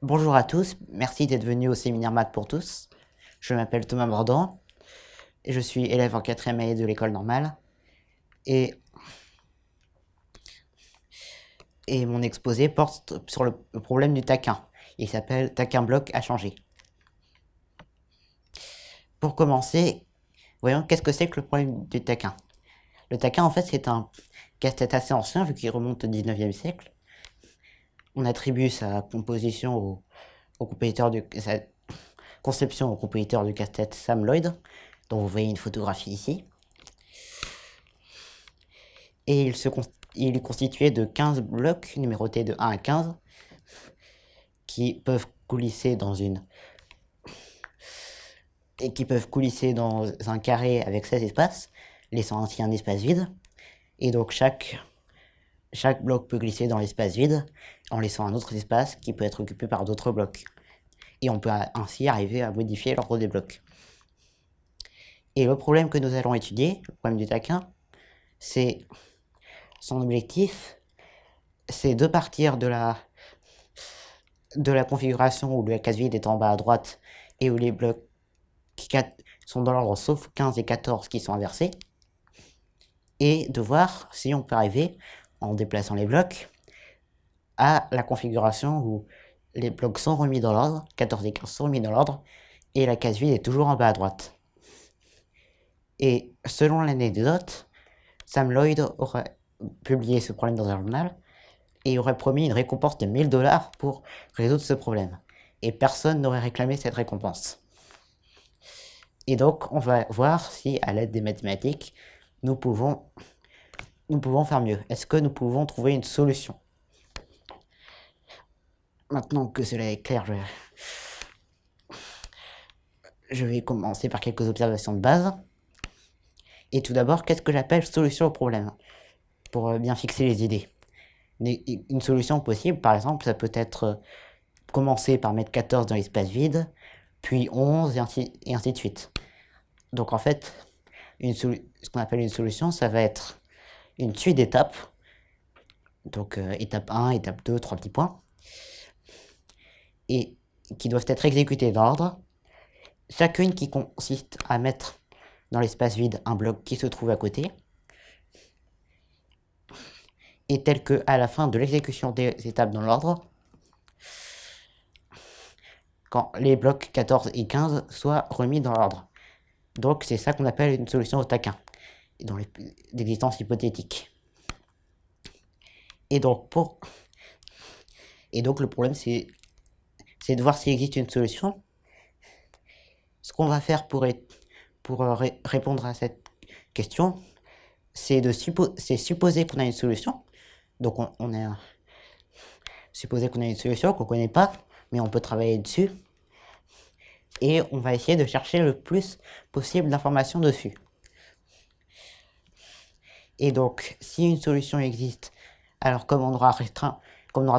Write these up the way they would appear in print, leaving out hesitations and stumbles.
Bonjour à tous, merci d'être venus au séminaire Maths pour tous. Je m'appelle Thomas Mordan et je suis élève en 4e année de l'école normale. Et mon exposé porte sur le problème du taquin. Il s'appelle taquin bloc à changer. Pour commencer, voyons qu'est-ce que c'est que le problème du taquin. Le taquin, en fait, c'est un casse-tête assez ancien vu qu'il remonte au 19e siècle. On attribue sa composition au compositeur sa conception au compositeur du casse-tête Sam Lloyd, dont vous voyez une photographie ici. Et il est constitué de 15 blocs numérotés de 1 à 15 qui peuvent coulisser dans un carré avec 16 espaces, laissant ainsi un espace vide. Et donc chaque bloc peut glisser dans l'espace vide en laissant un autre espace qui peut être occupé par d'autres blocs. Et on peut ainsi arriver à modifier l'ordre des blocs. Et le problème que nous allons étudier, le problème du taquin, c'est son objectif, c'est de partir de la configuration où la case vide est en bas à droite et où les blocs sont dans l'ordre sauf 15 et 14 qui sont inversés, et de voir si on peut arriver, en déplaçant les blocs, à la configuration où les blocs sont remis dans l'ordre, 14 et 15 sont remis dans l'ordre, et la case vide est toujours en bas à droite. Et selon l'anecdote, Sam Lloyd aurait publié ce problème dans un journal et aurait promis une récompense de 1000 $ pour résoudre ce problème. Et personne n'aurait réclamé cette récompense. Et donc, on va voir si, à l'aide des mathématiques, nous pouvons faire mieux. Est-ce que nous pouvons trouver une solution? Maintenant que cela est clair, je vais commencer par quelques observations de base. Et tout d'abord, qu'est-ce que j'appelle solution au problème? Pour bien fixer les idées. Une solution possible, par exemple, ça peut être commencer par mettre 14 dans l'espace vide, puis 11 et ainsi de suite. Donc en fait, ce qu'on appelle une solution, ça va être une suite d'étapes. Donc étape 1, étape 2, 3 petits points. Et qui doivent être exécutées dans l'ordre. Chacune qui consiste à mettre dans l'espace vide un bloc qui se trouve à côté. Et tel que à la fin de l'exécution des étapes dans l'ordre, quand les blocs 14 et 15 soient remis dans l'ordre. Donc c'est ça qu'on appelle une solution au taquin, dans l'existence hypothétique. Et donc le problème c'est de voir s'il existe une solution. Ce qu'on va faire pour répondre à cette question, c'est supposer qu'on a une solution. Donc on a supposé qu'on a une solution qu'on ne connaît pas, mais on peut travailler dessus. Et on va essayer de chercher le plus possible d'informations dessus. Et donc, si une solution existe, alors comme on aura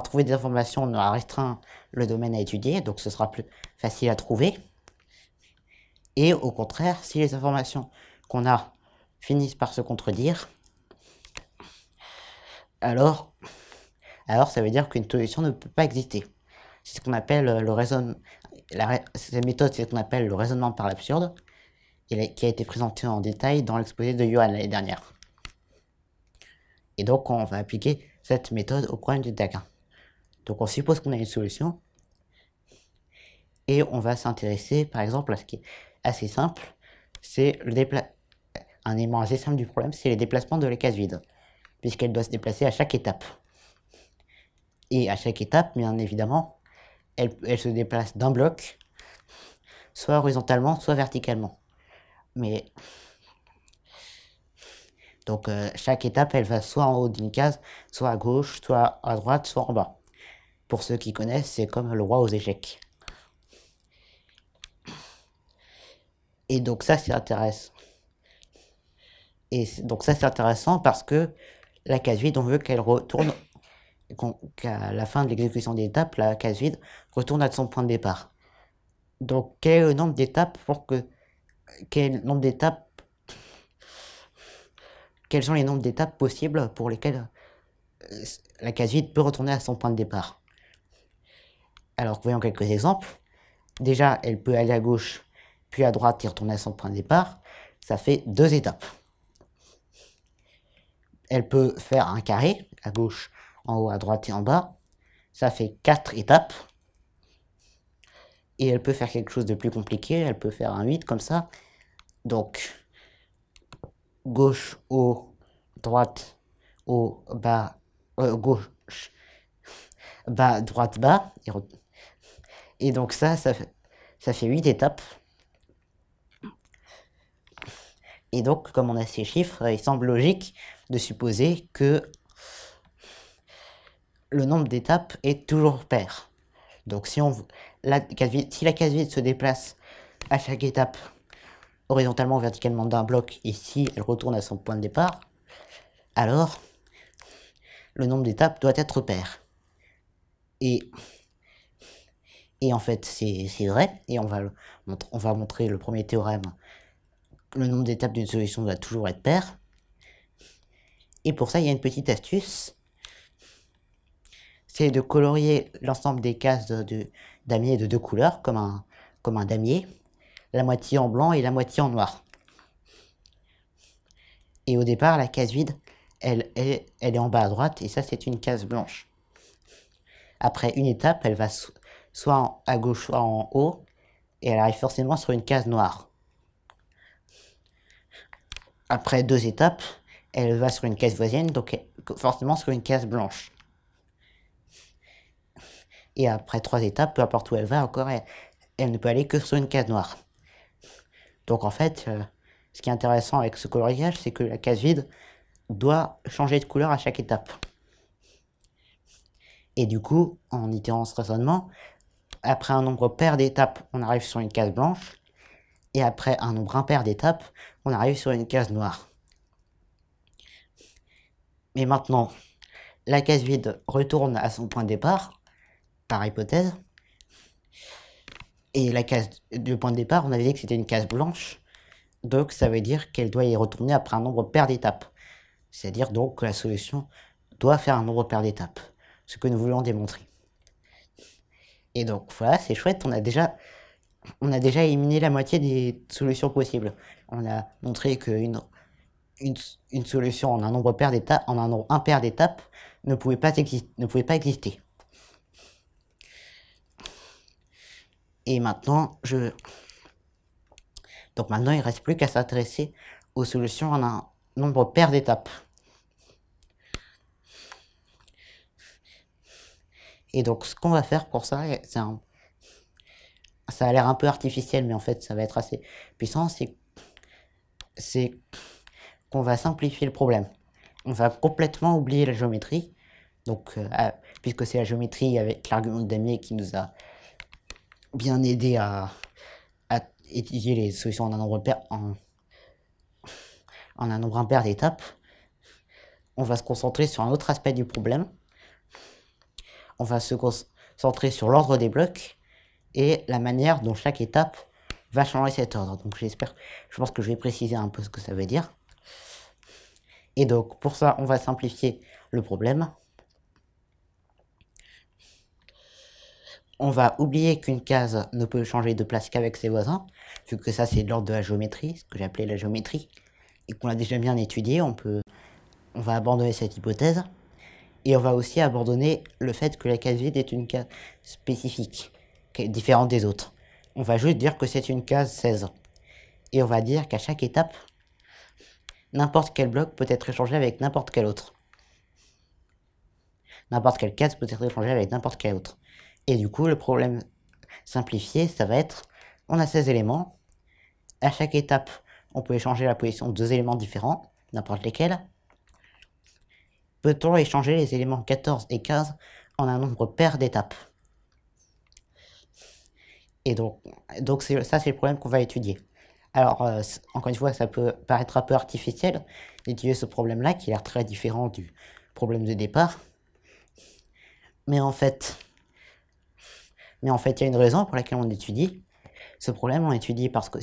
trouvé des informations, on aura restreint le domaine à étudier, donc ce sera plus facile à trouver. Et au contraire, si les informations qu'on a finissent par se contredire, alors ça veut dire qu'une solution ne peut pas exister. C'est ce qu'on appelle le raisonnement. Cette méthode, c'est ce qu'on appelle le raisonnement par l'absurde, qui a été présenté en détail dans l'exposé de Johan l'année dernière. Et donc, on va appliquer cette méthode au problème du taquin. Donc, on suppose qu'on a une solution, et on va s'intéresser, par exemple, à ce qui est assez simple, c'est un élément assez simple du problème, c'est les déplacements de la case vide, puisqu'elle doit se déplacer à chaque étape. Et à chaque étape, bien évidemment, elle se déplace d'un bloc, soit horizontalement, soit verticalement. Mais donc chaque étape, elle va soit en haut d'une case, soit à gauche, soit à droite, soit en bas. Pour ceux qui connaissent, c'est comme le roi aux échecs. Et donc ça, c'est intéressant. Et donc ça, c'est intéressant parce que la case vide, on veut qu'elle retourne, qu'à la fin de l'exécution des étapes, la case vide retourne à son point de départ. Donc quel est le nombre d'étapes quels sont les nombres d'étapes possibles pour lesquelles la case vide peut retourner à son point de départ? Alors, voyons quelques exemples. Déjà, elle peut aller à gauche, puis à droite et retourner à son point de départ. Ça fait 2 étapes. Elle peut faire un carré, à gauche, en haut, à droite et en bas. Ça fait 4 étapes. Et elle peut faire quelque chose de plus compliqué. Elle peut faire un 8 comme ça. Donc, gauche, haut, droite, haut, bas, gauche, bas, droite, bas. Et donc ça fait 8 étapes. Et donc, comme on a ces chiffres, il semble logique de supposer que le nombre d'étapes est toujours pair. Donc si la case vide se déplace à chaque étape horizontalement ou verticalement d'un bloc, et si elle retourne à son point de départ, alors le nombre d'étapes doit être pair. Et en fait, c'est vrai, et on va montrer le premier théorème. Le nombre d'étapes d'une solution doit toujours être pair. Et pour ça, il y a une petite astuce. C'est de colorier l'ensemble des cases damier de 2 couleurs, comme un damier, la moitié en blanc et la moitié en noir. Et au départ, la case vide, elle est en bas à droite, et ça, c'est une case blanche. Après une étape, elle va soit à gauche, soit en haut, et elle arrive forcément sur une case noire. Après 2 étapes, elle va sur une case voisine, donc forcément sur une case blanche. Et après 3 étapes, peu importe où elle va, encore, elle ne peut aller que sur une case noire. Donc en fait, ce qui est intéressant avec ce coloriage, c'est que la case vide doit changer de couleur à chaque étape. Et du coup, en itérant ce raisonnement, après un nombre pair d'étapes, on arrive sur une case blanche, et après un nombre impair d'étapes, on arrive sur une case noire. Mais maintenant, la case vide retourne à son point de départ, par hypothèse, et le point de départ, on avait dit que c'était une case blanche, donc ça veut dire qu'elle doit y retourner après un nombre pair d'étapes. C'est-à-dire donc que la solution doit faire un nombre pair d'étapes, ce que nous voulons démontrer. Et donc voilà, c'est chouette, on a déjà éliminé la moitié des solutions possibles. On a montré qu'une une solution en un nombre impair d'étapes ne pouvait pas exister. Et maintenant, donc maintenant, il ne reste plus qu'à s'intéresser aux solutions en un nombre pair d'étapes. Et donc, ce qu'on va faire pour ça, ça a l'air un peu artificiel, mais en fait, ça va être assez puissant, c'est qu'on va simplifier le problème. On va complètement oublier la géométrie. Donc, puisque c'est la géométrie avec l'argument de Damier qui nous a bien aidé à étudier les solutions en un nombre impair d'étapes, on va se concentrer sur un autre aspect du problème. On va se concentrer sur l'ordre des blocs et la manière dont chaque étape va changer cet ordre. Donc je pense que je vais préciser un peu ce que ça veut dire. Et donc pour ça, on va simplifier le problème. On va oublier qu'une case ne peut changer de place qu'avec ses voisins, vu que ça c'est de l'ordre de la géométrie, ce que j'appelais la géométrie, et qu'on l'a déjà bien étudié, on va abandonner cette hypothèse. Et on va aussi abandonner le fait que la case vide est une case spécifique, qui est différente des autres. On va juste dire que c'est une case 16. Et on va dire qu'à chaque étape, n'importe quel bloc peut être échangé avec n'importe quel autre. N'importe quelle case peut être échangée avec n'importe quel autre. Et du coup, le problème simplifié, ça va être, on a 16 éléments. À chaque étape, on peut échanger la position de 2 éléments différents, n'importe lesquels. Peut-on échanger les éléments 14 et 15 en un nombre pair d'étapes? Et donc ça, c'est le problème qu'on va étudier. Alors, encore une fois, ça peut paraître un peu artificiel d'étudier ce problème-là, qui a l'air très différent du problème de départ. Mais en fait, il y a une raison pour laquelle on étudie. Ce problème, on étudie parce que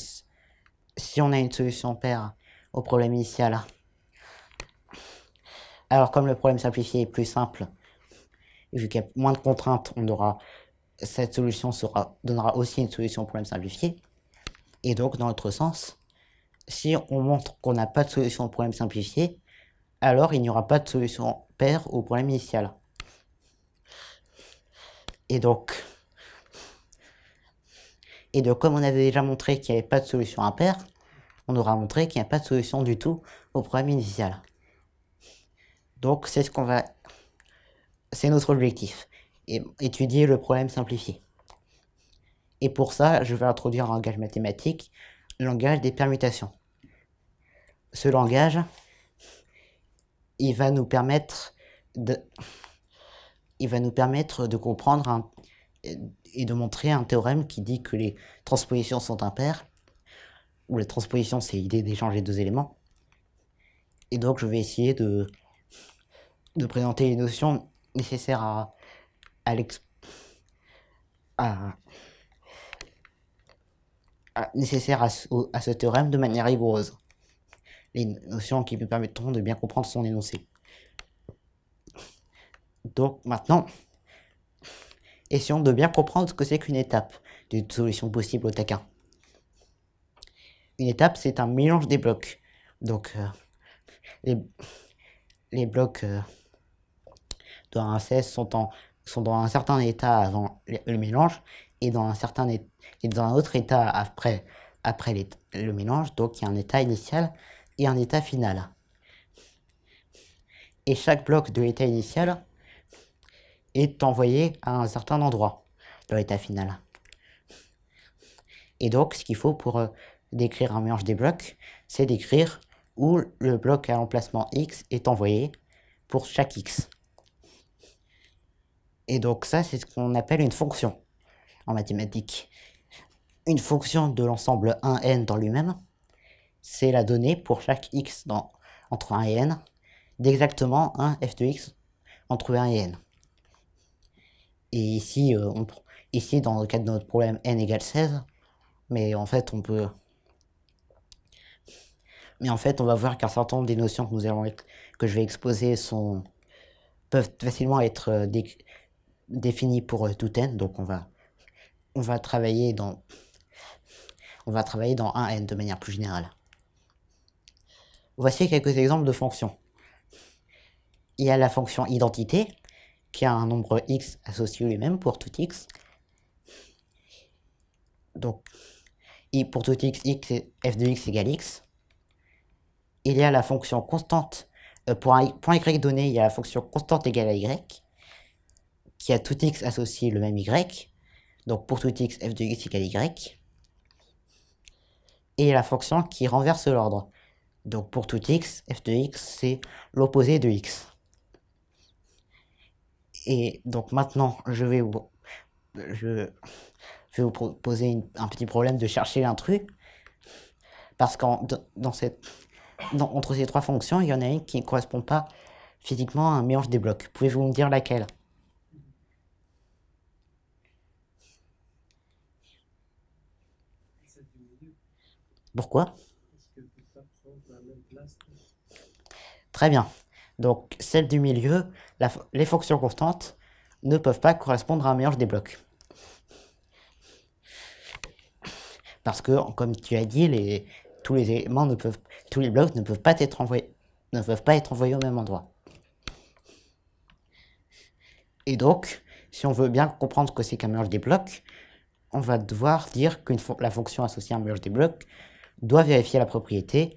si on a une solution paire au problème initial, alors comme le problème simplifié est plus simple, vu qu'il y a moins de contraintes, on aura cette solution donnera aussi une solution au problème simplifié. Et donc, dans l'autre sens, si on montre qu'on n'a pas de solution au problème simplifié, alors il n'y aura pas de solution paire au problème initial. Et donc, comme on avait déjà montré qu'il n'y avait pas de solution impaire, on aura montré qu'il n'y a pas de solution du tout au problème initial. Donc, c'est notre objectif, étudier le problème simplifié. Et pour ça, je vais introduire un langage mathématique, le langage des permutations. Ce langage, il va nous permettre de comprendre et de montrer un théorème qui dit que les transpositions sont impaires, où la transposition, c'est l'idée d'échanger deux éléments. Et donc, je vais essayer de présenter les notions nécessaires à ce théorème de manière rigoureuse. Les notions qui me permettront de bien comprendre son énoncé. Donc maintenant, essayons de bien comprendre ce que c'est qu'une étape d'une solution possible au taquin. Une étape, c'est un mélange des blocs. Donc, les blocs de 1 à 16 sont dans un certain état avant le mélange et dans un autre état après le mélange. Donc, il y a un état initial et un état final. Et chaque bloc de l'état initial est envoyé à un certain endroit de l'état final. Et donc, ce qu'il faut pour décrire un mélange des blocs, c'est d'écrire où le bloc à l'emplacement x est envoyé pour chaque x. Et donc ça, c'est ce qu'on appelle une fonction en mathématiques. Une fonction de l'ensemble 1n dans lui-même, c'est la donnée pour chaque x entre 1 et n d'exactement un f de x entre 1 et n. Et ici, dans le cadre de notre problème, n égale 16, mais en fait, on va voir qu'un certain nombre des notions que je vais exposer peuvent facilement être définies pour tout n, donc on va travailler dans 1n de manière plus générale. Voici quelques exemples de fonctions. Il y a la fonction identité, qui a un nombre x associé lui-même pour tout x. Donc, pour tout x, f de x égale x. Il y a la fonction constante, pour un point y donné, il y a la fonction constante égale à y, qui a tout x associé le même y. Donc, pour tout x, f de x égale y. Et la fonction qui renverse l'ordre. Donc, pour tout x, f de x, c'est l'opposé de x. Et donc maintenant, je vais vous proposer un petit problème de chercher l'intrus. Parce qu'entre ces trois fonctions, il y en a une qui ne correspond pas physiquement à un mélange des blocs. Pouvez-vous me dire laquelle? Pourquoi? Très bien. Donc, celle du milieu, les fonctions constantes ne peuvent pas correspondre à un mélange des blocs. Parce que, comme tu as dit, tous les blocs ne peuvent pas être envoyés au même endroit. Et donc, si on veut bien comprendre ce que c'est qu'un mélange des blocs, on va devoir dire que la fonction associée à un mélange des blocs doit vérifier la propriété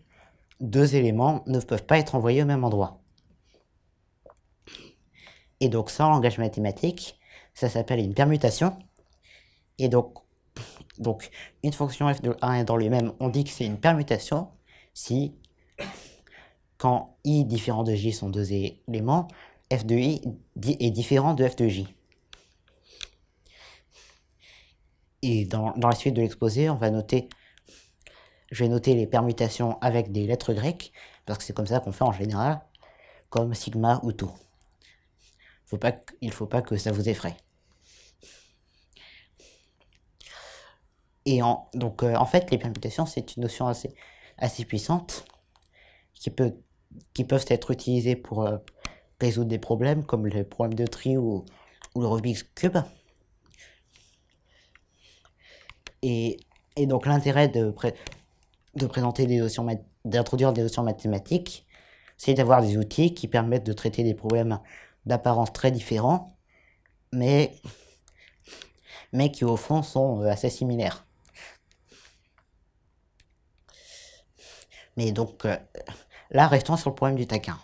deux éléments ne peuvent pas être envoyés au même endroit. Et donc ça, en langage mathématique, ça s'appelle une permutation. Et donc une fonction f de 1 est dans lui-même, on dit que c'est une permutation si, quand i différent de j sont deux éléments, f de i est différent de f de j. Et dans la suite de l'exposé, je vais noter les permutations avec des lettres grecques, parce que c'est comme ça qu'on fait en général, comme sigma ou tau. Il ne faut pas que ça vous effraie. Et en fait, les permutations, c'est une notion assez puissante qui peuvent être utilisées pour résoudre des problèmes comme le problème de tri ou le Rubik's Cube. Et, et donc l'intérêt de présenter des notions, d'introduire des notions mathématiques, c'est d'avoir des outils qui permettent de traiter des problèmes d'apparence très différents, mais qui au fond sont assez similaires. Mais donc là, restons sur le problème du taquin.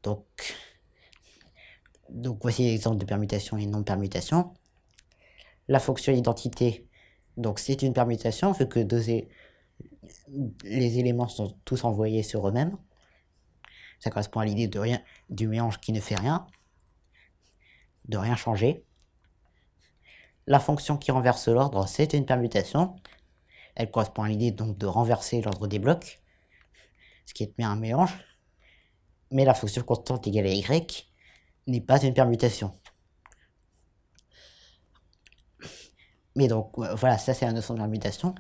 Donc voici l'exemple de permutation et non-permutation. La fonction identité, donc c'est une permutation, vu que les éléments sont tous envoyés sur eux-mêmes. Ça correspond à l'idée du mélange qui ne fait rien, de rien changer. La fonction qui renverse l'ordre, c'est une permutation. Elle correspond à l'idée donc de renverser l'ordre des blocs, ce qui est bien un mélange. Mais la fonction constante égale à y n'est pas une permutation. Mais donc voilà, ça c'est la notion de permutation.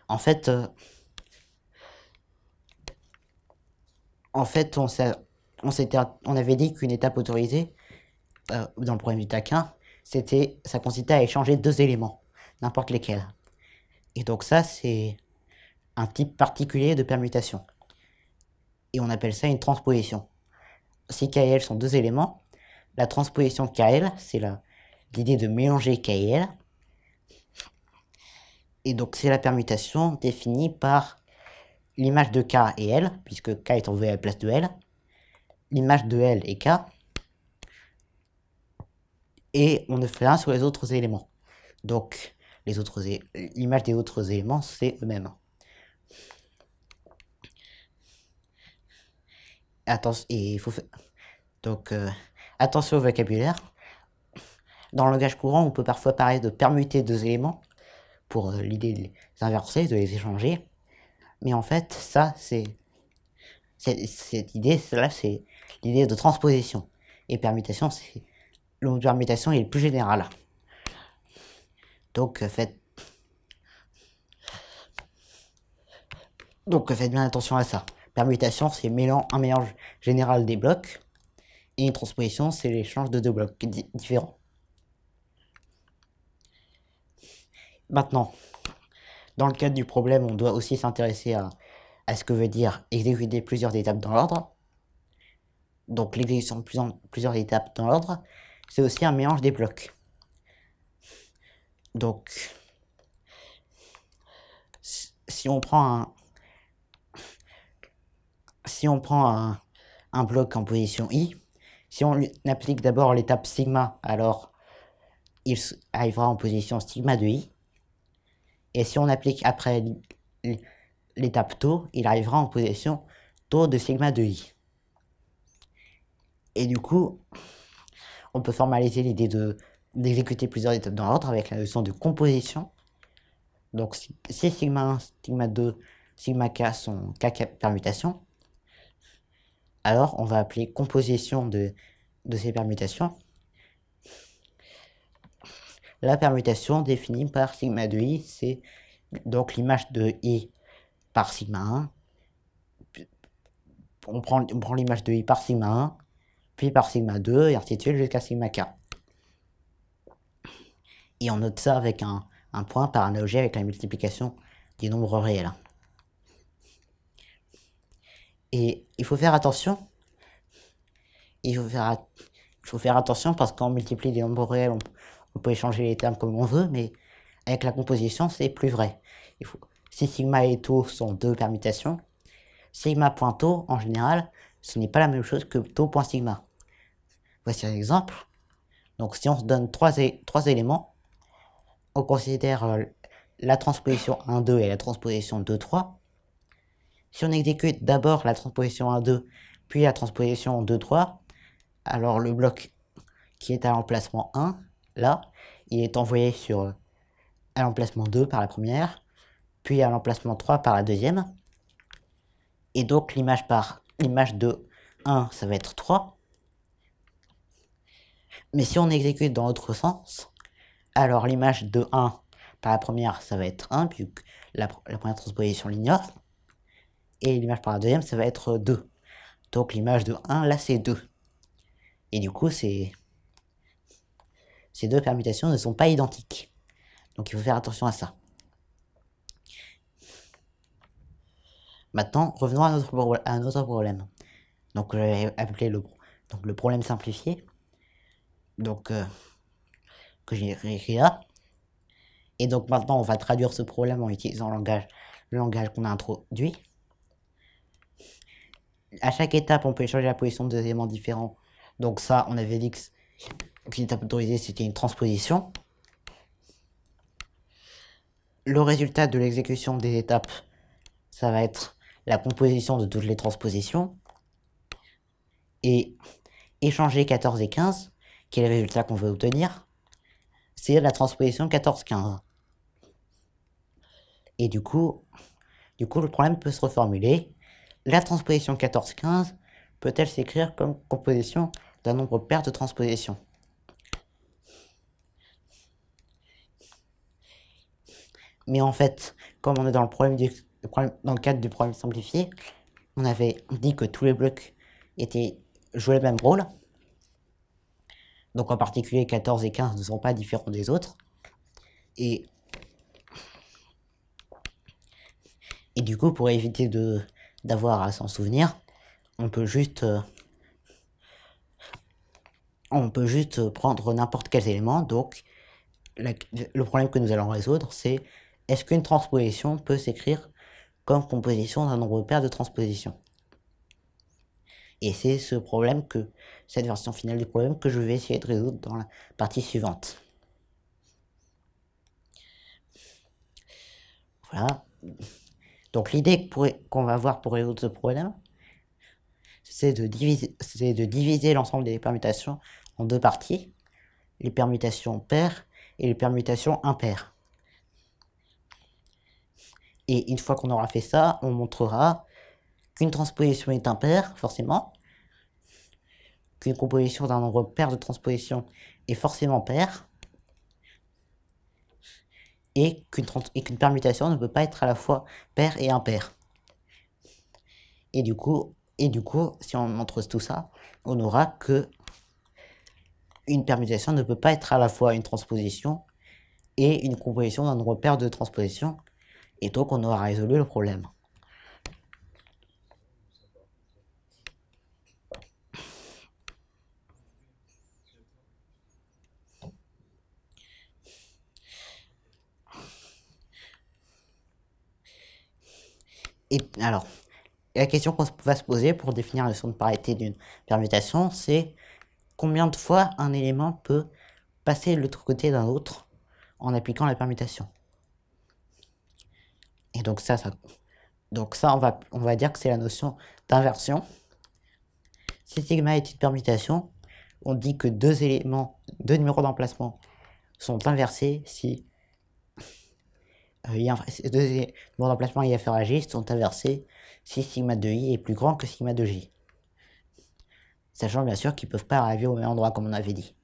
En fait, on avait dit qu'une étape autorisée dans le problème du taquin, ça consistait à échanger deux éléments, n'importe lesquels. Et donc ça, c'est un type particulier de permutation. Et on appelle ça une transposition. Si K et L sont deux éléments, la transposition K et L, c'est l'idée de mélanger K et L. Et donc c'est la permutation définie par l'image de K et L, puisque K est envoyé à la place de L, l'image de L et K, et on ne fait rien sur les autres éléments. Donc l'image des autres éléments, c'est eux-mêmes. Attention au vocabulaire. Dans le langage courant, on peut parfois parler de permuter deux éléments pour l'idée de les inverser, de les échanger. Mais en fait, cette idée-là, c'est l'idée de transposition. Et permutation, le mot permutation est le plus général. Donc faites bien attention à ça. Permutation, c'est un mélange général des blocs. Et une transposition, c'est l'échange de deux blocs différents. Maintenant, dans le cadre du problème, on doit aussi s'intéresser à ce que veut dire exécuter plusieurs étapes dans l'ordre. Donc l'exécution de plusieurs étapes dans l'ordre, c'est aussi un mélange des blocs. Donc, si on prend un bloc en position i, si on lui applique d'abord l'étape sigma, alors il arrivera en position sigma de i. Et si on applique après l'étape tau, il arrivera en position tau de sigma de i. Et du coup, on peut formaliser l'idée d'exécuter plusieurs étapes dans l'ordre avec la notion de composition. Donc si sigma 1, sigma 2, sigma k sont k permutations, alors on va appeler composition de ces permutations la permutation définie par sigma de i, c'est donc l'image de i par sigma 1. On prend l'image de i par sigma 1, puis par sigma 2, et ainsi de suite jusqu'à sigma k. Et on note ça avec un point par analogie avec la multiplication des nombres réels. Et il faut faire attention. Il faut faire attention parce qu'on multiplie des nombres réels, on peut échanger les termes comme on veut, mais avec la composition, c'est plus vrai. Si sigma et tau sont deux permutations, sigma.tau, en général, ce n'est pas la même chose que tau.sigma. Voici un exemple. Donc si on se donne trois éléments, on considère la transposition 1,2 et la transposition 2,3. Si on exécute d'abord la transposition 1,2, puis la transposition 2,3, alors le bloc qui est à l'emplacement 1, là, il est envoyé à l'emplacement 2 par la première, puis à l'emplacement 3 par la deuxième. Et donc l'image de 1, ça va être 3. Mais si on exécute dans l'autre sens, alors l'image de 1 par la première, ça va être 1, puis la première transposition l'ignore. Et l'image par la deuxième, ça va être 2. Donc l'image de 1, là, c'est 2. Et du coup, c'est ces deux permutations ne sont pas identiques. Donc il faut faire attention à ça. Maintenant, revenons à notre problème. Donc je vais appeler le problème simplifié. Donc que j'ai réécrit là. Et donc maintenant on va traduire ce problème en utilisant le langage qu'on a introduit. À chaque étape, on peut changer la position de deux éléments différents. Donc ça, on avait dit qu'une étape autorisée, c'était une transposition. Le résultat de l'exécution des étapes, ça va être la composition de toutes les transpositions. Et échanger 14 et 15, qui est le résultat qu'on veut obtenir, c'est la transposition 14-15. Et du coup, le problème peut se reformuler. La transposition 14-15 peut-elle s'écrire comme composition d'un nombre pair de transpositions? Mais en fait, comme on est dans dans le cadre du problème simplifié, on avait dit que tous les blocs jouaient le même rôle. Donc en particulier 14 et 15 ne sont pas différents des autres. Et du coup, pour éviter d'avoir à s'en souvenir, on peut juste prendre n'importe quel élément. Donc le problème que nous allons résoudre, c'est est-ce qu'une transposition peut s'écrire comme composition d'un nombre pair de transpositions? Et c'est cette version finale du problème que je vais essayer de résoudre dans la partie suivante. Voilà. Donc l'idée qu'on va avoir pour résoudre ce problème, c'est de diviser l'ensemble des permutations en deux parties, les permutations paires et les permutations impaires. Et une fois qu'on aura fait ça, on montrera qu'une transposition est impaire, forcément, qu'une composition d'un nombre pair de transpositions est forcément paire, et qu'une permutation ne peut pas être à la fois paire et impaire. Et du coup, si on montre tout ça, on aura que une permutation ne peut pas être à la fois une transposition et une composition d'un nombre pair de transpositions, et donc on aura résolu le problème. Et alors, la question qu'on va se poser pour définir la notion de parité d'une permutation, c'est combien de fois un élément peut passer de l'autre côté d'un autre en appliquant la permutation. Et donc ça on va dire que c'est la notion d'inversion. Si sigma est une permutation, on dit que deux numéros d'emplacement sont inversés si deux numéros d'emplacement i afférents à j sont inversés si sigma de i est plus grand que sigma de j. Sachant bien sûr qu'ils ne peuvent pas arriver au même endroit comme on avait dit.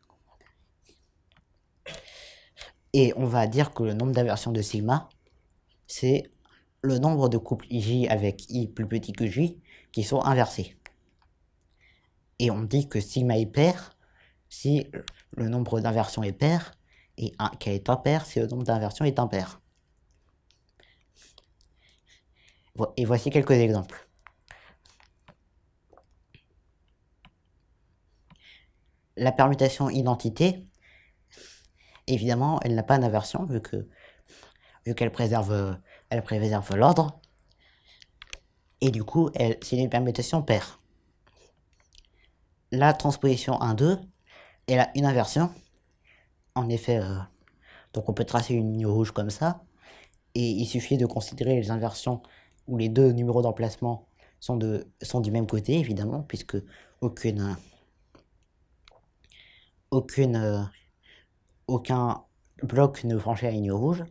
Et on va dire que le nombre d'inversions de sigma, c'est le nombre de couples j avec i plus petit que j qui sont inversés. Et on dit que sigma est pair si le nombre d'inversions est pair et qu'elle est impaire si le nombre d'inversions est impair. Et voici quelques exemples. La permutation identité, évidemment, elle n'a pas d'inversion vu qu'elle préserve l'ordre. Et du coup, c'est une permutation paire. La transposition 1-2, elle a une inversion. En effet, donc on peut tracer une ligne rouge comme ça. Et il suffit de considérer les inversions où les deux numéros d'emplacement sont du même côté, évidemment, puisque aucun bloc ne franchit la ligne rouge.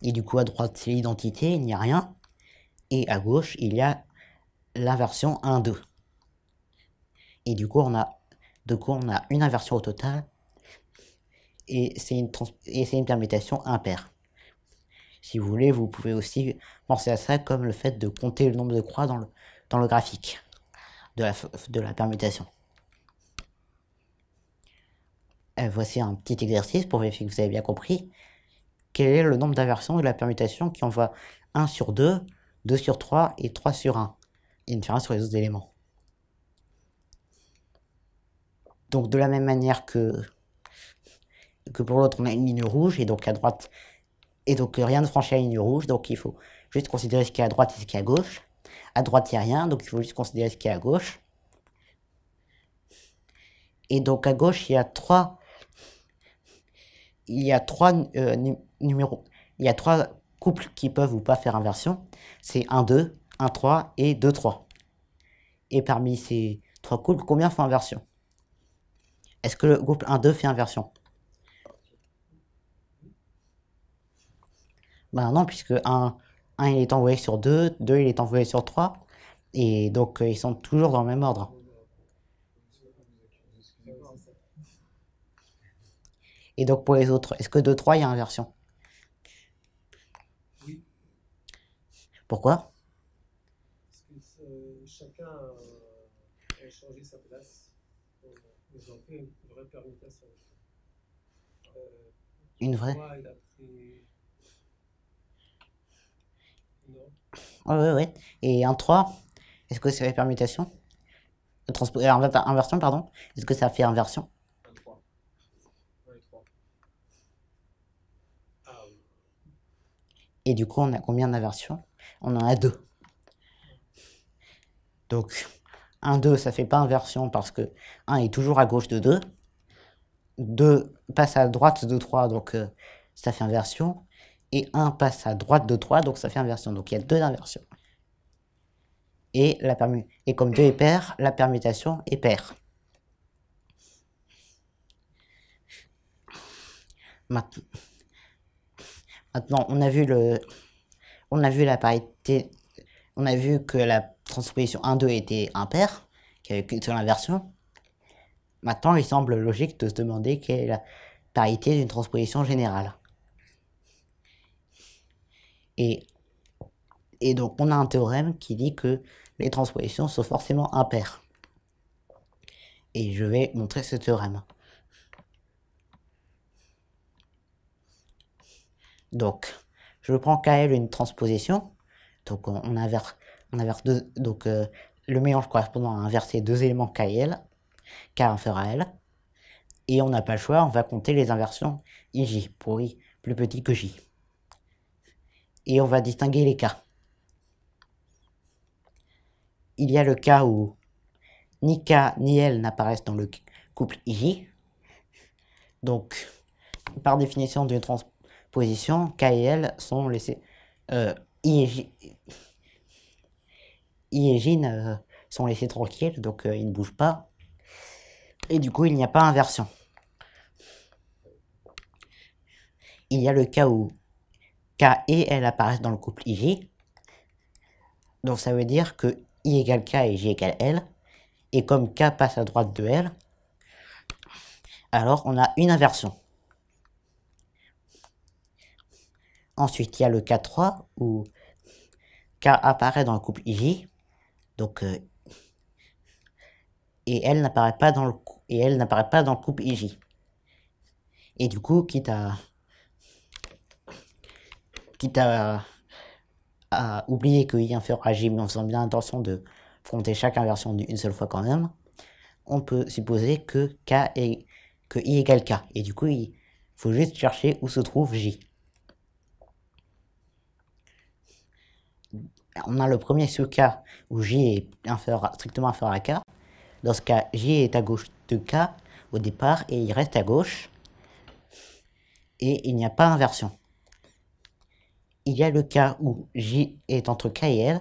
Et du coup, à droite, c'est l'identité, il n'y a rien. Et à gauche, il y a l'inversion 1-2. Et du coup, on a une inversion au total. Et c'est une permutation impaire. Si vous voulez, vous pouvez aussi penser à ça comme le fait de compter le nombre de croix dans le graphique de la permutation. Voici un petit exercice pour vérifier que vous avez bien compris. Quel est le nombre d'inversions de la permutation qui envoie 1 sur 2, 2 sur 3 et 3 sur 1? Il ne fait rien sur les autres éléments. Donc de la même manière que pour l'autre, on a une ligne rouge, et donc à droite, et donc rien ne franchit la ligne rouge, donc il faut juste considérer ce qui est à droite et ce qui est à gauche. À droite, il n'y a rien, donc il faut juste considérer ce qui est à gauche. Et donc à gauche, il y a trois numéros. Il y a 3 couples qui peuvent ou pas faire inversion. C'est 1, 2, 1, 3 et 2, 3. Et parmi ces 3 couples, combien font inversion? Est-ce que le couple 1, 2 fait inversion? Ben non, puisque 1 il est envoyé sur 2, 2 il est envoyé sur 3. Et donc ils sont toujours dans le même ordre. Et donc pour les autres, est-ce que 2, 3 il y a inversion? Oui, Pourquoi? parce que chacun a changé sa place. Ils ont fait une vraie permutation. Une vraie? Moi, il a pris. Non, Ouais. Et 1, 3, est-ce que c'est la permutation? Inversion, pardon. Est-ce que ça fait inversion? un 3. Un et 3. Ah oui. Et du coup, on a combien d'inversions? On en a 2. Donc 1, 2, ça fait pas inversion parce que 1 est toujours à gauche de 2. 2 passe à droite de 3, donc ça fait inversion. Et 1 passe à droite de 3, donc ça fait inversion. Donc il y a 2 inversions. Et comme 2 est pair, la permutation est paire. Maintenant, on a vu la parité, on a vu que la transposition 1-2 était impaire, qu'il n'y avait qu'une seule inversion. Maintenant, il semble logique de se demander quelle est la parité d'une transposition générale. Et donc, on a un théorème qui dit que les transpositions sont forcément impaires. Et je vais montrer ce théorème. Donc, je prends KL une transposition. Donc, on inverse deux. Donc, le mélange correspondant à inverser 2 éléments KL, K inférieur à L. Et on n'a pas le choix, on va compter les inversions IJ pour I plus petit que J. Et on va distinguer les cas. Il y a le cas où ni K ni L n'apparaissent dans le couple IJ. Donc, par définition d'une transposition, K et L sont laissés. I et J sont laissés tranquilles, donc ils ne bougent pas. Et du coup, il n'y a pas inversion. Il y a le cas où K et L apparaissent dans le couple IJ. Donc ça veut dire que I égale K et J égale L. Et comme K passe à droite de L, alors on a une inversion. Ensuite, il y a le cas 3 où K apparaît dans le couple IJ. Donc, et elle n'apparaît pas dans le couple IJ. Et du coup, quitte à oublier que I inférieur à J, mais en faisant bien attention de compter chaque inversion d'une seule fois quand même, on peut supposer que I égale K. Et du coup, il faut juste chercher où se trouve J. On a le premier cas où J est strictement inférieur à K. Dans ce cas, J est à gauche de K au départ et il reste à gauche. Et il n'y a pas inversion. Il y a le cas où J est entre K et L.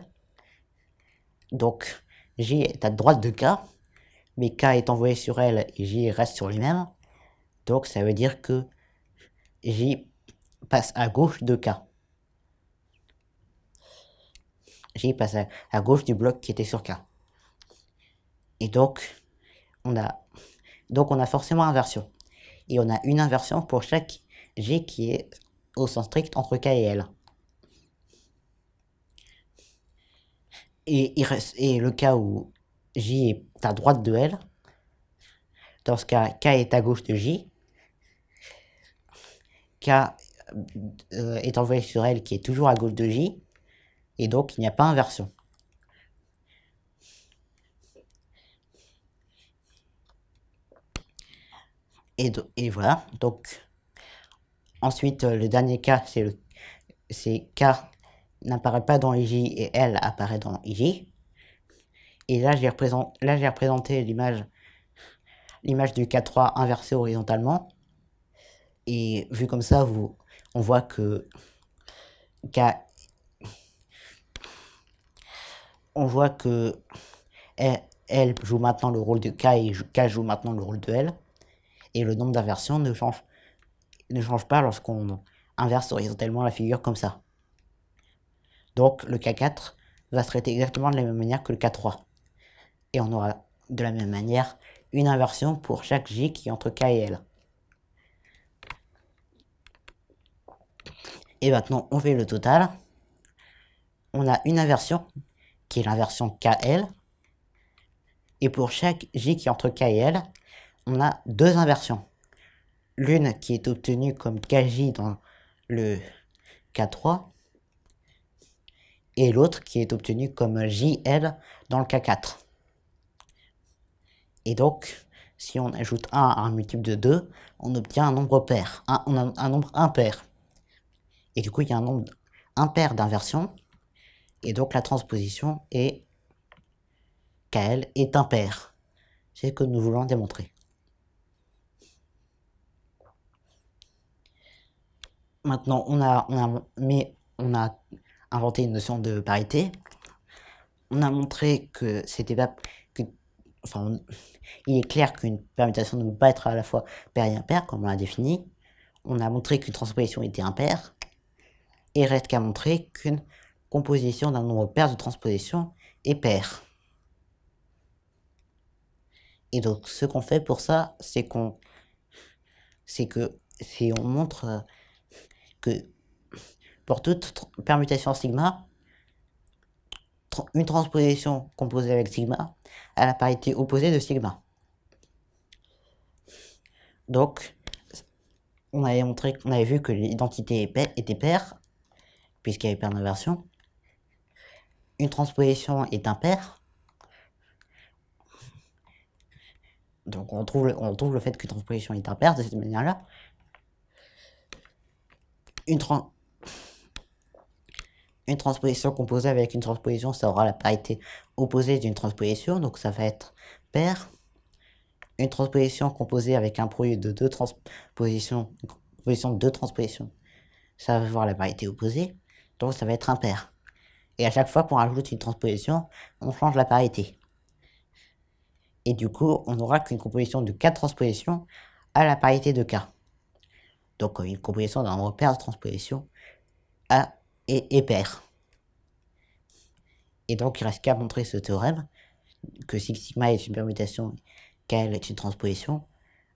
Donc J est à droite de K, mais K est envoyé sur L et J reste sur lui-même. Donc ça veut dire que J passe à gauche de K. J passe à gauche du bloc qui était sur K. Et donc on a forcément inversion. Et on a une inversion pour chaque J qui est au sens strict entre K et L. Et le cas où J est à droite de L, dans ce cas, K est à gauche de J, K est envoyé sur L qui est toujours à gauche de J, et donc il n'y a pas inversion. Et voilà, donc ensuite le dernier cas c'est K n'apparaît pas dans IJ et L apparaît dans IJ. Et là j'ai représenté l'image du K3 inversé horizontalement. Et vu comme ça, on voit que L joue maintenant le rôle de K et K joue maintenant le rôle de L. Et le nombre d'inversions ne change pas lorsqu'on inverse horizontalement la figure comme ça. Donc le K4 va se traiter exactement de la même manière que le K3. Et on aura de la même manière une inversion pour chaque J qui est entre K et L. Et maintenant on fait le total. On a une inversion qui est l'inversion KL. Et pour chaque J qui est entre K et L, on a deux inversions. L'une qui est obtenue comme KJ dans le K3 et l'autre qui est obtenue comme JL dans le K4. Et donc, si on ajoute 1 à un multiple de 2, on obtient un nombre pair, un nombre impair. Et du coup, il y a un nombre impair d'inversion. Et donc, la transposition est KL est impair. C'est ce que nous voulons démontrer. Maintenant, on a inventé une notion de parité. On a montré que c'était pas il est clair qu'une permutation ne peut pas être à la fois paire et impair, comme on l'a défini. On a montré qu'une transposition était impaire. Et il reste qu'à montrer qu'une composition d'un nombre pair de transposition est paire. Et donc, ce qu'on fait pour ça, c'est qu'on montre que pour toute permutation sigma, une transposition composée avec sigma a la parité opposée de sigma. Donc, on avait vu que l'identité était paire, puisqu'il y avait paire d'inversion. Une transposition est impaire. Donc on trouve le fait qu'une transposition est impaire de cette manière-là. Une transposition composée avec une transposition, ça aura la parité opposée d'une transposition, donc ça va être paire. Une transposition composée avec un produit de deux transpositions, ça va avoir la parité opposée, donc ça va être impair. Et à chaque fois qu'on rajoute une transposition, on change la parité. Et du coup, on n'aura qu'une composition de 4 transpositions à la parité de K. Donc une composition d'un nombre pair de transpositions est paire. Et donc il reste qu'à montrer ce théorème, que si sigma est une permutation, KL est une transposition,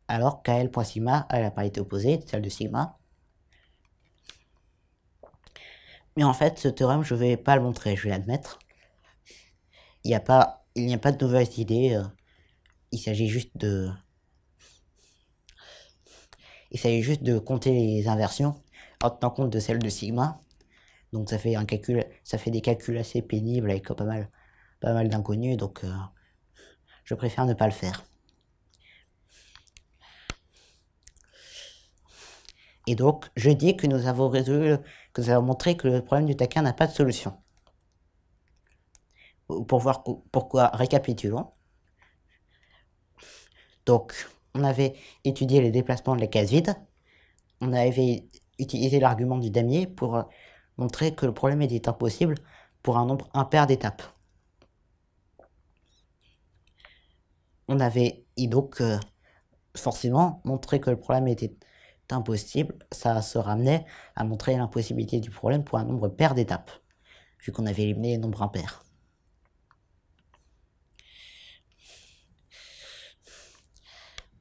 alors KL.sigma a la parité opposée, celle de sigma. Mais en fait, ce théorème, je ne vais pas le montrer, je vais l'admettre. Il n'y a pas de nouvelles idées. Il s'agit juste de compter les inversions en tenant compte de celle de sigma. Donc ça fait des calculs assez pénibles avec pas mal d'inconnus, donc je préfère ne pas le faire. Et donc je dis que nous avons montré que le problème du taquin n'a pas de solution. Pour voir pourquoi, récapitulons. Donc, on avait étudié les déplacements de la case vide. On avait utilisé l'argument du damier pour montrer que le problème était impossible pour un nombre impair d'étapes. On avait donc forcément montré que le problème était impossible. Ça se ramenait à montrer l'impossibilité du problème pour un nombre pair d'étapes, vu qu'on avait éliminé les nombres impairs.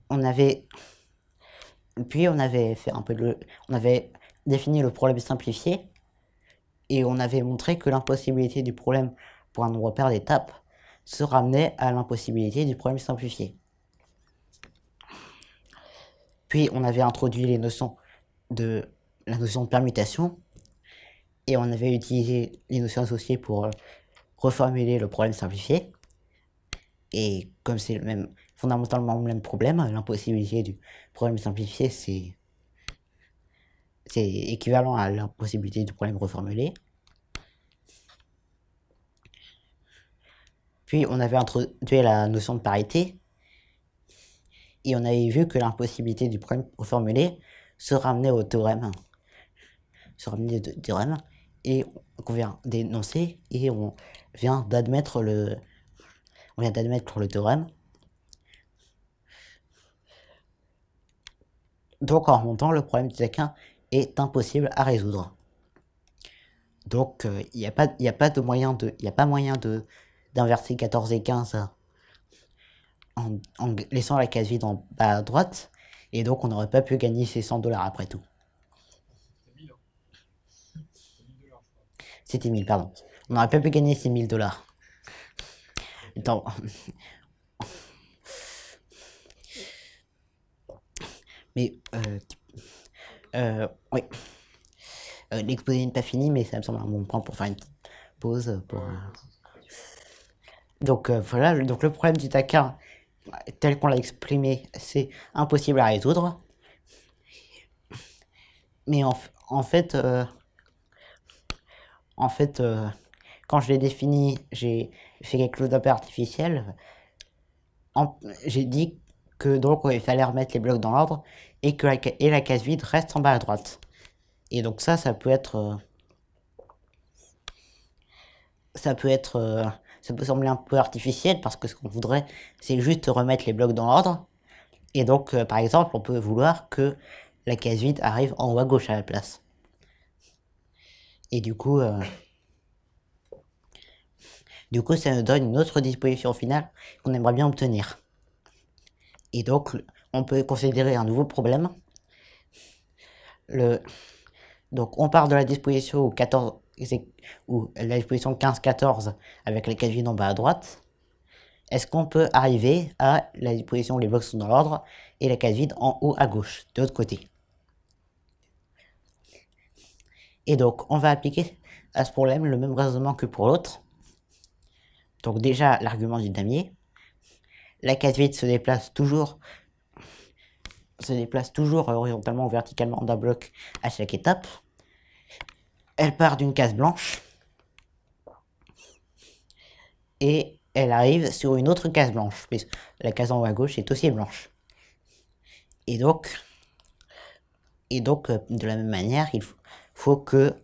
On avait défini le problème simplifié et on avait montré que l'impossibilité du problème pour un nombre pair d'étapes se ramenait à l'impossibilité du problème simplifié. Puis on avait introduit les notions de la notion de permutation, et on avait utilisé les notions associées pour reformuler le problème simplifié. Et comme c'est fondamentalement le même problème, l'impossibilité du problème simplifié, c'est équivalent à l'impossibilité du problème reformulé. Puis on avait introduit la notion de parité, et on avait vu que l'impossibilité du problème reformulé se ramenait au théorème. Et on vient d'énoncer, et on vient d'admettre le théorème. Donc en remontant, le problème du Zéquin est impossible à résoudre. Donc il n'y a pas moyen d'inverser 14 et 15 en laissant la case vide en bas à droite, et donc on n'aurait pas pu gagner ces 100 $ après tout. C'était 1000, pardon. On n'aurait pas pu gagner ces 1000 $. Attends. Mais, oui. L'exposé n'est pas fini, mais ça me semble un bon point pour faire une pause. Donc voilà, donc le problème du Zéquin, tel qu'on l'a exprimé, c'est impossible à résoudre. Mais en fait, quand je l'ai défini, j'ai fait quelque chose d'un peu artificiel. J'ai dit que donc il fallait remettre les blocs dans l'ordre, et que la case vide reste en bas à droite. Et donc ça peut sembler un peu artificiel, parce que ce qu'on voudrait, c'est juste remettre les blocs dans l'ordre. Et donc, par exemple, on peut vouloir que la case vide arrive en haut à gauche à la place. Et du coup, ça nous donne une autre disposition finale qu'on aimerait bien obtenir. Et donc, on peut considérer un nouveau problème. Donc, on part de la disposition la disposition 15-14 avec les cases vides en bas à droite. Est-ce qu'on peut arriver à la disposition où les blocs sont dans l'ordre et la case vide en haut à gauche, de l'autre côté? Et donc, on va appliquer à ce problème le même raisonnement que pour l'autre. Donc déjà, l'argument du damier. La case vide se déplace toujours horizontalement ou verticalement d'un bloc à chaque étape. Elle part d'une case blanche et elle arrive sur une autre case blanche, puisque la case en haut à gauche est aussi blanche. Et donc de la même manière, il faut qu'il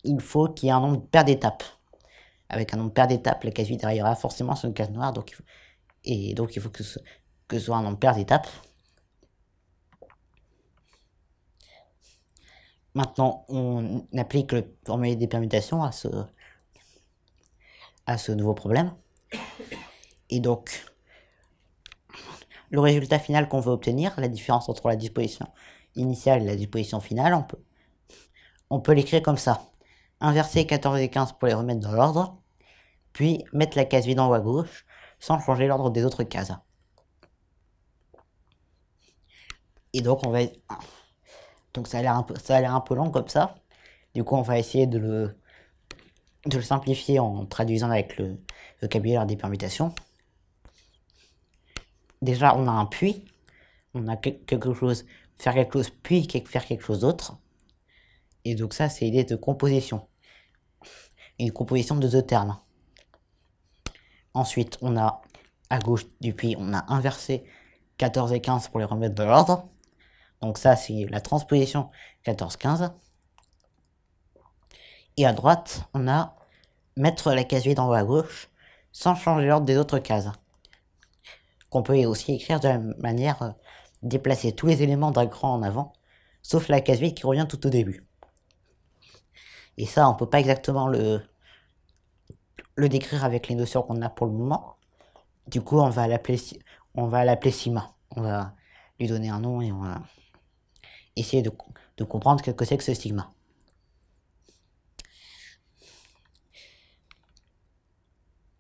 y ait un nombre pair d'étapes. Avec un nombre pair d'étapes, la case vide arrivera forcément sur une case noire, donc il faut que ce soit un nombre pair d'étapes. Maintenant, on applique le formulaire des permutations à ce nouveau problème. Et donc, le résultat final qu'on veut obtenir, la différence entre la disposition initiale et la disposition finale, on peut l'écrire comme ça. Inverser 14 et 15 pour les remettre dans l'ordre, puis mettre la case vide en haut à gauche, sans changer l'ordre des autres cases. Et donc, donc ça a l'air un peu long comme ça. Du coup, on va essayer de le simplifier en traduisant avec le vocabulaire des permutations. Déjà, on a un puis, on a faire quelque chose puis faire quelque chose d'autre. Et donc ça, c'est l'idée de composition. Une composition de deux termes. Ensuite, on a à gauche du puis, on a inversé 14 et 15 pour les remettre dans l'ordre. Donc ça, c'est la transposition 14-15. Et à droite, on a mettre la case vide en haut à gauche sans changer l'ordre des autres cases. Qu'on peut aussi écrire de la même manière, déplacer tous les éléments d'un cran en avant, sauf la case vide qui revient tout au début. Et ça, on peut pas exactement le décrire avec les notions qu'on a pour le moment. Du coup, on va l'appeler sigma. On va lui donner un nom et on va essayer de comprendre ce que c'est que ce sigma.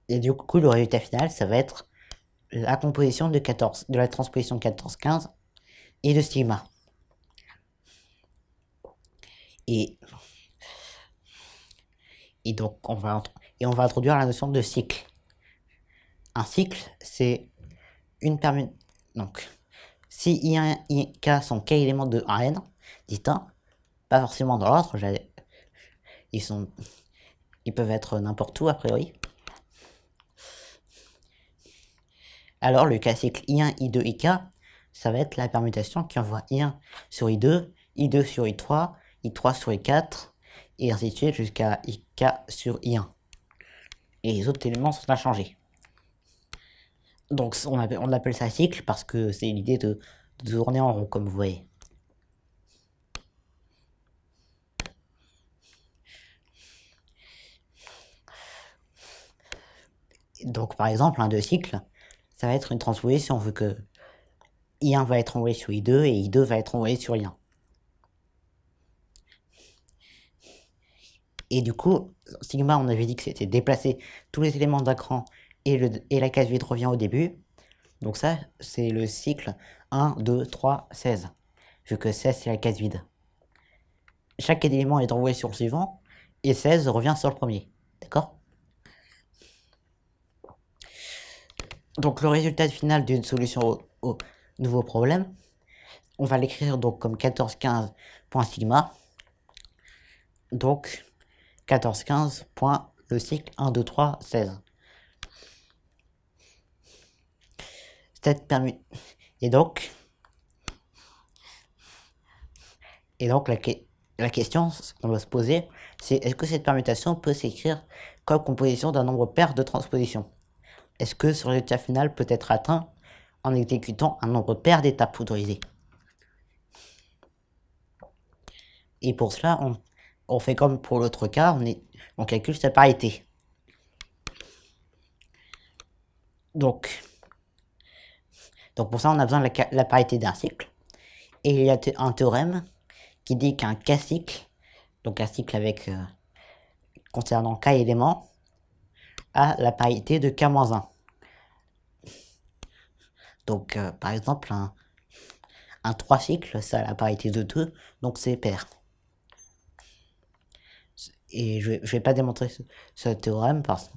Et du coup, le résultat final, ça va être la composition de la transposition 14-15 et de sigma. Et, et donc, on va introduire la notion de cycle. Un cycle, c'est une permutation. Donc, si I1 et K sont K éléments de un N distincts, pas forcément dans l'ordre, ils peuvent être n'importe où a priori. Alors le cas cycle I1, I2, IK, ça va être la permutation qui envoie I1 sur I2, I2 sur I3, I3 sur I4, et ainsi de suite jusqu'à IK sur I1. Et les autres éléments sont inchangés. Donc on appelle ça cycle parce que c'est l'idée de tourner en rond, comme vous voyez. Donc par exemple, un deux cycles, ça va être une transposition. On veut que I1 va être envoyé sur I2 et I2 va être envoyé sur I1. Et du coup, sigma, on avait dit que c'était déplacer tous les éléments d'un cran et la case vide revient au début. Donc ça, c'est le cycle 1, 2, 3, 16. Vu que 16, c'est la case vide. Chaque élément est envoyé sur le suivant et 16 revient sur le premier. D'accord? Donc le résultat final d'une solution au nouveau problème, on va l'écrire donc comme 14,15.sigma. Donc 14,15. Le cycle 1, 2, 3, 16. Et donc la question qu'on doit se poser, c'est est-ce que cette permutation peut s'écrire comme composition d'un nombre pair de transpositions? Est-ce que ce résultat final peut être atteint en exécutant un nombre pair d'étapes autorisées? Et pour cela, on fait comme pour l'autre cas, on calcule sa parité. Donc pour ça, on a besoin de la parité d'un cycle. Et il y a un théorème qui dit qu'un K-cycle, donc un cycle avec concernant K éléments, a la parité de K-1. Donc par exemple, un 3 cycles, ça a la parité de 2, donc c'est pair. Et je vais pas démontrer ce théorème parce que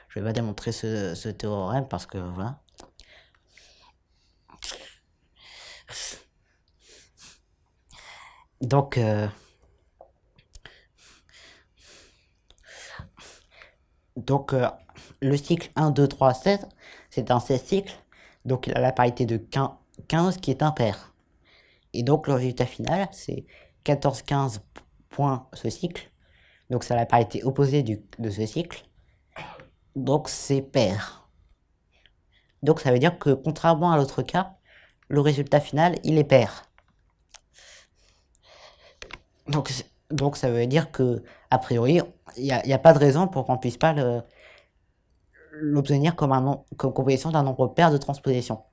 je vais pas démontrer ce théorème parce que voilà. Donc le cycle 1, 2, 3, 16, c'est un 16 cycle, donc il a la parité de 15 qui est impair. Et donc le résultat final, c'est 14, 15 points ce cycle, donc c'est la parité opposée de ce cycle, donc c'est pair. Donc ça veut dire que contrairement à l'autre cas, le résultat final, il est pair. Donc ça veut dire que, a priori, il n'y a pas de raison pour qu'on puisse pas l'obtenir comme composition d'un nombre pair de transposition.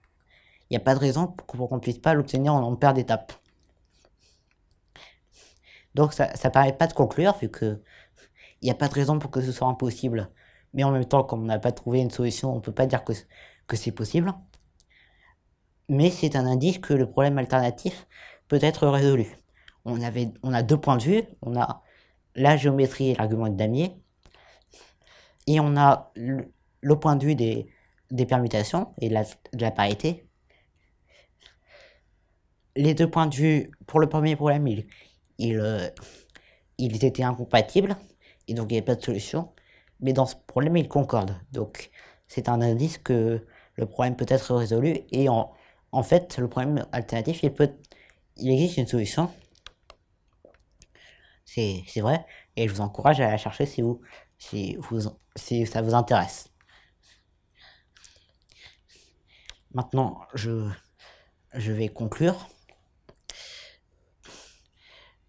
Il n'y a pas de raison pour qu'on puisse pas l'obtenir en nombre pair d'étapes. Donc ça paraît pas de conclure, vu que il n'y a pas de raison pour que ce soit impossible. Mais en même temps, comme on n'a pas trouvé une solution, on peut pas dire que c'est possible. Mais c'est un indice que le problème alternatif peut être résolu. On a deux points de vue, on a la géométrie et l'argument de Damier, et on a le point de vue des permutations et de la parité. Les deux points de vue, pour le premier problème, ils étaient incompatibles, et donc il n'y avait pas de solution. Mais dans ce problème, ils concordent. Donc c'est un indice que le problème peut être résolu, et en fait, le problème alternatif, il existe une solution. C'est vrai, et je vous encourage à la chercher si ça vous intéresse. Maintenant, je vais conclure.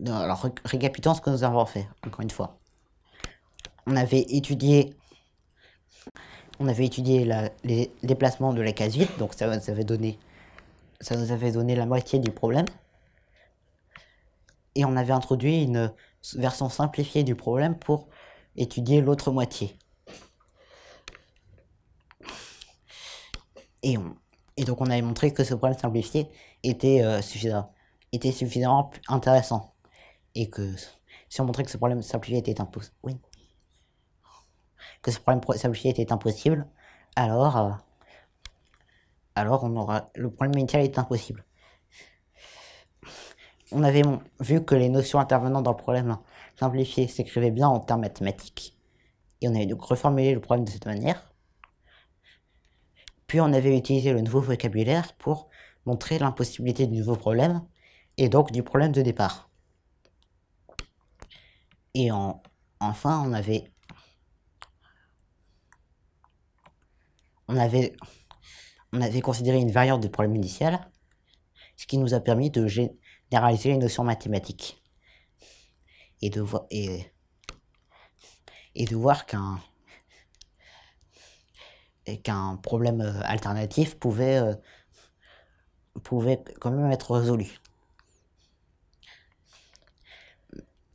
Alors, récapitulons ce que nous avons fait, encore une fois. On avait étudié les déplacements de la case vide, donc ça nous avait donné la moitié du problème. Et on avait introduit une version simplifiée du problème pour étudier l'autre moitié. Et Et donc on avait montré que ce problème simplifié était, était suffisamment intéressant. Et que si on montrait que ce problème simplifié était impossible, oui, que ce problème simplifié était impossible, alors, alors on aura le problème initial est impossible. On avait vu que les notions intervenant dans le problème simplifié s'écrivaient bien en termes mathématiques. Et on avait donc reformulé le problème de cette manière. Puis on avait utilisé le nouveau vocabulaire pour montrer l'impossibilité du nouveau problème, et donc du problème de départ. Et enfin, on avait considéré une variante du problème initial, ce qui nous a permis de généraliser les notions mathématiques. Et de voir qu'un problème alternatif pouvait quand même être résolu.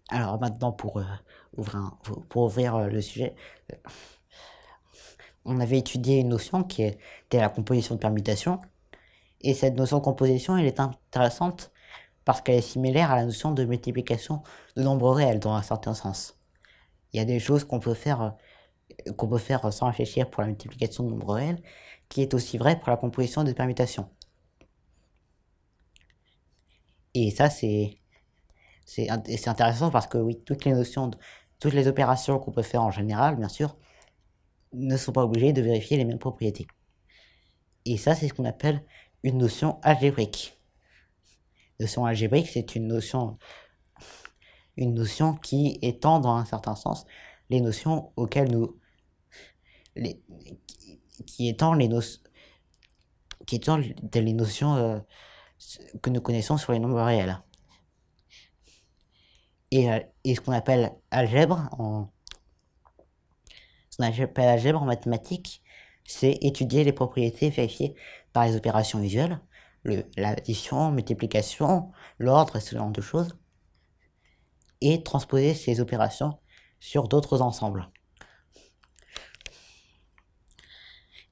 Alors maintenant, pour ouvrir le sujet, on avait étudié une notion qui était la composition de permutation. Et cette notion de composition, elle est intéressante parce qu'elle est similaire à la notion de multiplication de nombres réels dans un certain sens. Il y a des choses qu'on peut faire sans réfléchir pour la multiplication de nombres réels, qui est aussi vrai pour la composition de permutations. Et ça, c'est intéressant parce que oui, toutes les opérations qu'on peut faire en général, bien sûr, ne sont pas obligées de vérifier les mêmes propriétés. Et ça, c'est ce qu'on appelle une notion algébrique. Notion algébrique, c'est une notion qui étend dans un certain sens les notions auxquelles qui étend les notions que nous connaissons sur les nombres réels. Et ce qu'on appelle algèbre en mathématiques, c'est étudier les propriétés vérifiées par les opérations visuelles, l'addition, multiplication, l'ordre et ce genre de choses, et transposer ces opérations sur d'autres ensembles.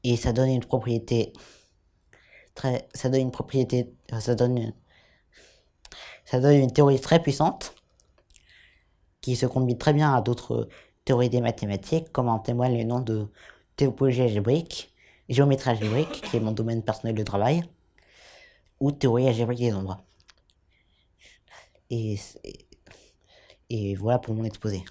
Et ça donne une propriété ça donne une théorie très puissante qui se combine très bien à d'autres théories des mathématiques, comme en témoignent les noms de topologie algébrique, géométrie algébrique, qui est mon domaine personnel de travail, ou théorie algébrique des nombres. Et voilà pour mon exposé.